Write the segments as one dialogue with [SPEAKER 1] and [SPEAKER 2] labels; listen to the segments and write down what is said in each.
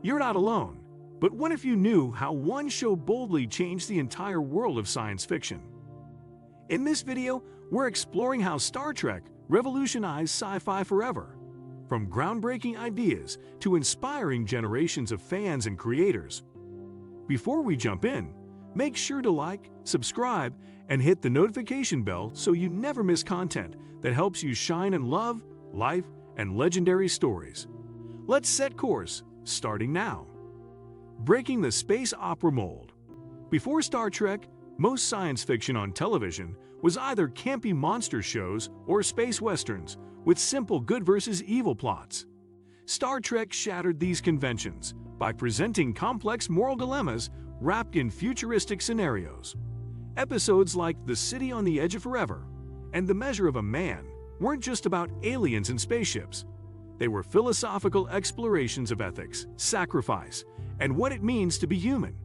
[SPEAKER 1] You're not alone. But what if you knew how one show boldly changed the entire world of science fiction? In this video, we're exploring how Star Trek revolutionized sci-fi forever. From groundbreaking ideas to inspiring generations of fans and creators. Before we jump in, make sure to like, subscribe, and hit the notification bell so you never miss content that helps you shine in love, life, and legendary stories. Let's set course, starting now. Breaking the space opera mold. Before Star Trek, most science fiction on television was either campy monster shows or space westerns with simple good versus evil plots. Star Trek shattered these conventions by presenting complex moral dilemmas wrapped in futuristic scenarios. Episodes like The City on the Edge of Forever and The Measure of a Man weren't just about aliens and spaceships. They were philosophical explorations of ethics, sacrifice, and what it means to be human.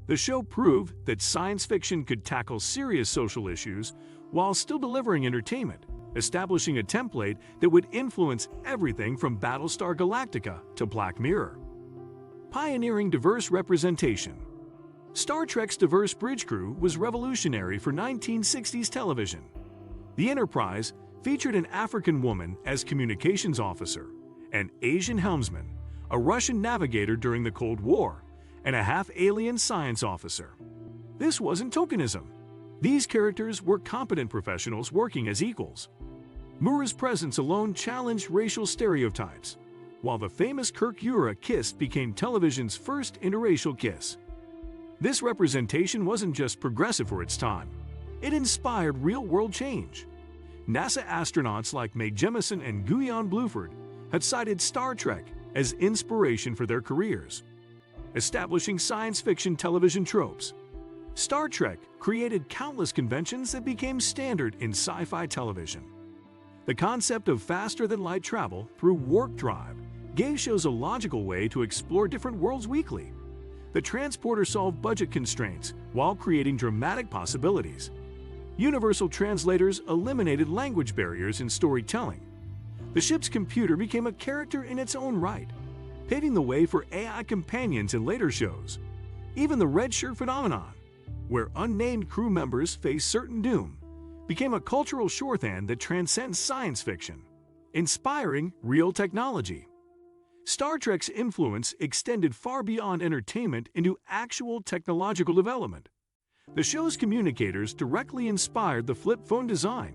[SPEAKER 1] The show proved that science fiction could tackle serious social issues while still delivering entertainment, establishing a template that would influence everything from Battlestar Galactica to Black Mirror. Pioneering diverse representation. Star Trek's diverse bridge crew was revolutionary for 1960s television. The Enterprise featured an African woman as communications officer, an Asian helmsman, a Russian navigator during the Cold War, and a half-alien science officer. This wasn't tokenism. These characters were competent professionals working as equals. Mura's presence alone challenged racial stereotypes, while the famous Kirk-Ura kiss became television's first interracial kiss. This representation wasn't just progressive for its time. It inspired real-world change. NASA astronauts like Mae Jemison and Guion Bluford had cited Star Trek as inspiration for their careers. Establishing science fiction television tropes. Star Trek created countless conventions that became standard in sci-fi television. The concept of faster-than-light travel through warp drive gave shows a logical way to explore different worlds weekly. The transporter solved budget constraints while creating dramatic possibilities. Universal translators eliminated language barriers in storytelling. The ship's computer became a character in its own right, paving the way for AI companions in later shows. Even the red shirt phenomenon, where unnamed crew members face certain doom, became a cultural shorthand that transcends science fiction, inspiring real technology. Star Trek's influence extended far beyond entertainment into actual technological development. The show's communicators directly inspired the flip phone design.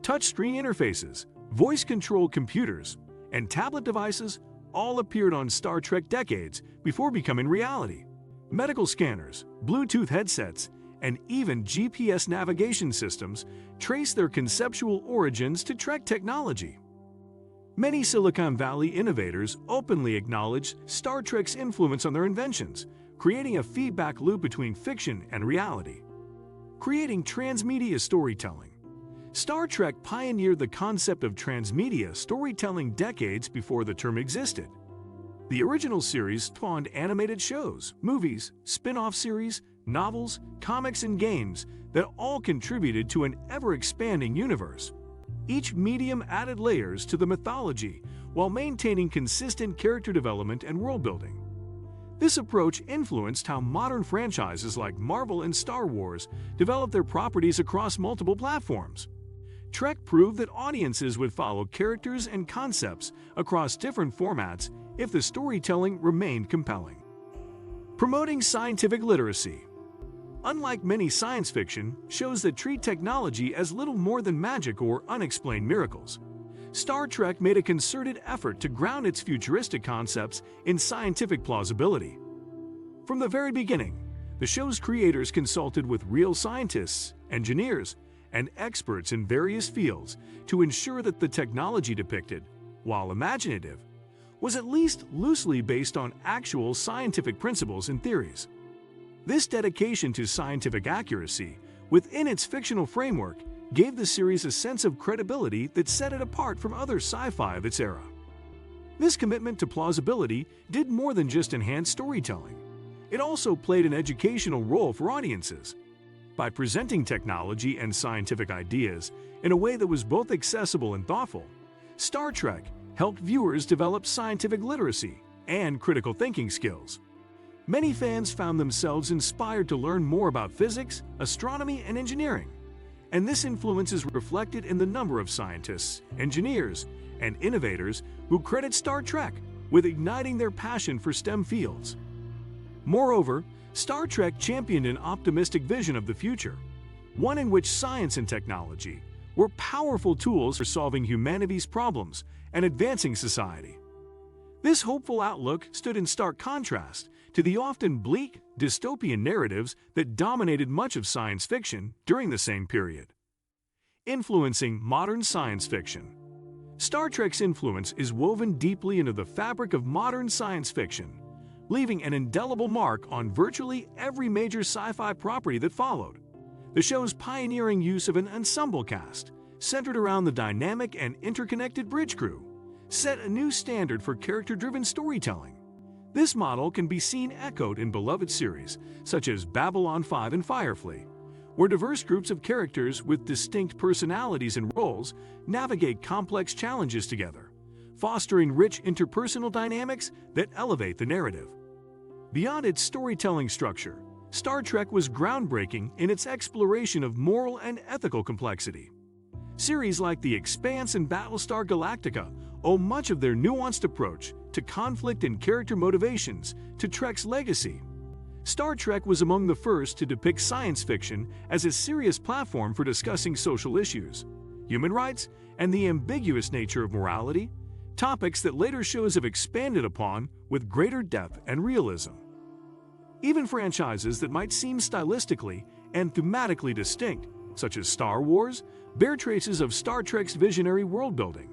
[SPEAKER 1] Touchscreen interfaces, voice-controlled computers, and tablet devices all appeared on Star Trek decades before becoming reality. Medical scanners, Bluetooth headsets, and even GPS navigation systems trace their conceptual origins to Trek technology. Many Silicon Valley innovators openly acknowledged Star Trek's influence on their inventions, creating a feedback loop between fiction and reality. Creating transmedia storytelling. Star Trek pioneered the concept of transmedia storytelling decades before the term existed. The original series spawned animated shows, movies, spin-off series, novels, comics, and games that all contributed to an ever-expanding universe. Each medium added layers to the mythology while maintaining consistent character development and world-building. This approach influenced how modern franchises like Marvel and Star Wars developed their properties across multiple platforms. Trek proved that audiences would follow characters and concepts across different formats if the storytelling remained compelling. Promoting scientific literacy. Unlike many science fiction shows that treat technology as little more than magic or unexplained miracles, Star Trek made a concerted effort to ground its futuristic concepts in scientific plausibility. From the very beginning, the show's creators consulted with real scientists, engineers, and experts in various fields to ensure that the technology depicted, while imaginative, was at least loosely based on actual scientific principles and theories. This dedication to scientific accuracy within its fictional framework gave the series a sense of credibility that set it apart from other sci-fi of its era. This commitment to plausibility did more than just enhance storytelling. It also played an educational role for audiences. By presenting technology and scientific ideas in a way that was both accessible and thoughtful, Star Trek helped viewers develop scientific literacy and critical thinking skills. Many fans found themselves inspired to learn more about physics, astronomy, and engineering, and this influence is reflected in the number of scientists, engineers, and innovators who credit Star Trek with igniting their passion for STEM fields. Moreover, Star Trek championed an optimistic vision of the future, one in which science and technology were powerful tools for solving humanity's problems and advancing society. This hopeful outlook stood in stark contrast to the often bleak, dystopian narratives that dominated much of science fiction during the same period. Influencing modern science fiction. Star Trek's influence is woven deeply into the fabric of modern science fiction, leaving an indelible mark on virtually every major sci-fi property that followed. The show's pioneering use of an ensemble cast, centered around the dynamic and interconnected bridge crew, set a new standard for character-driven storytelling. This model can be seen echoed in beloved series such as Babylon 5 and Firefly, where diverse groups of characters with distinct personalities and roles navigate complex challenges together, fostering rich interpersonal dynamics that elevate the narrative. Beyond its storytelling structure, Star Trek was groundbreaking in its exploration of moral and ethical complexity. Series like The Expanse and Battlestar Galactica owe much of their nuanced approach to conflict and character motivations to Trek's legacy. Star Trek was among the first to depict science fiction as a serious platform for discussing social issues, human rights, and the ambiguous nature of morality, topics that later shows have expanded upon with greater depth and realism. Even franchises that might seem stylistically and thematically distinct, such as Star Wars, bear traces of Star Trek's visionary world-building.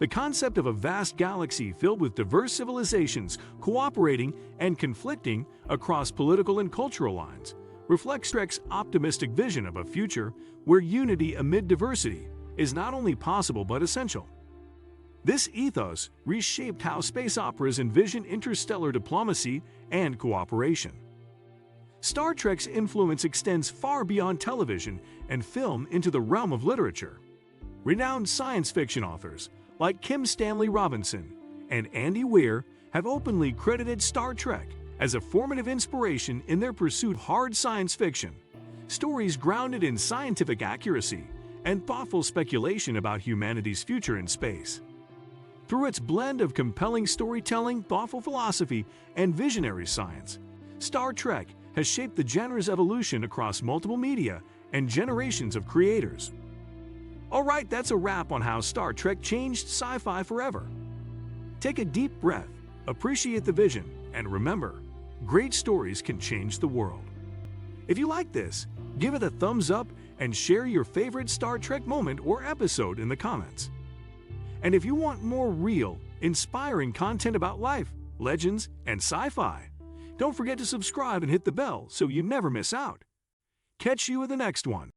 [SPEAKER 1] The concept of a vast galaxy filled with diverse civilizations cooperating and conflicting across political and cultural lines reflects Trek's optimistic vision of a future where unity amid diversity is not only possible but essential. This ethos reshaped how space operas envision interstellar diplomacy and cooperation. Star Trek's influence extends far beyond television and film into the realm of literature. Renowned science fiction authors like Kim Stanley Robinson and Andy Weir have openly credited Star Trek as a formative inspiration in their pursuit of hard science fiction, stories grounded in scientific accuracy and thoughtful speculation about humanity's future in space. Through its blend of compelling storytelling, thoughtful philosophy, and visionary science, Star Trek has shaped the genre's evolution across multiple media and generations of creators. Alright, that's a wrap on how Star Trek changed sci-fi forever. Take a deep breath, appreciate the vision, and remember, great stories can change the world. If you like this, give it a thumbs up and share your favorite Star Trek moment or episode in the comments. And if you want more real, inspiring content about life, legends, and sci-fi, don't forget to subscribe and hit the bell so you never miss out. Catch you in the next one.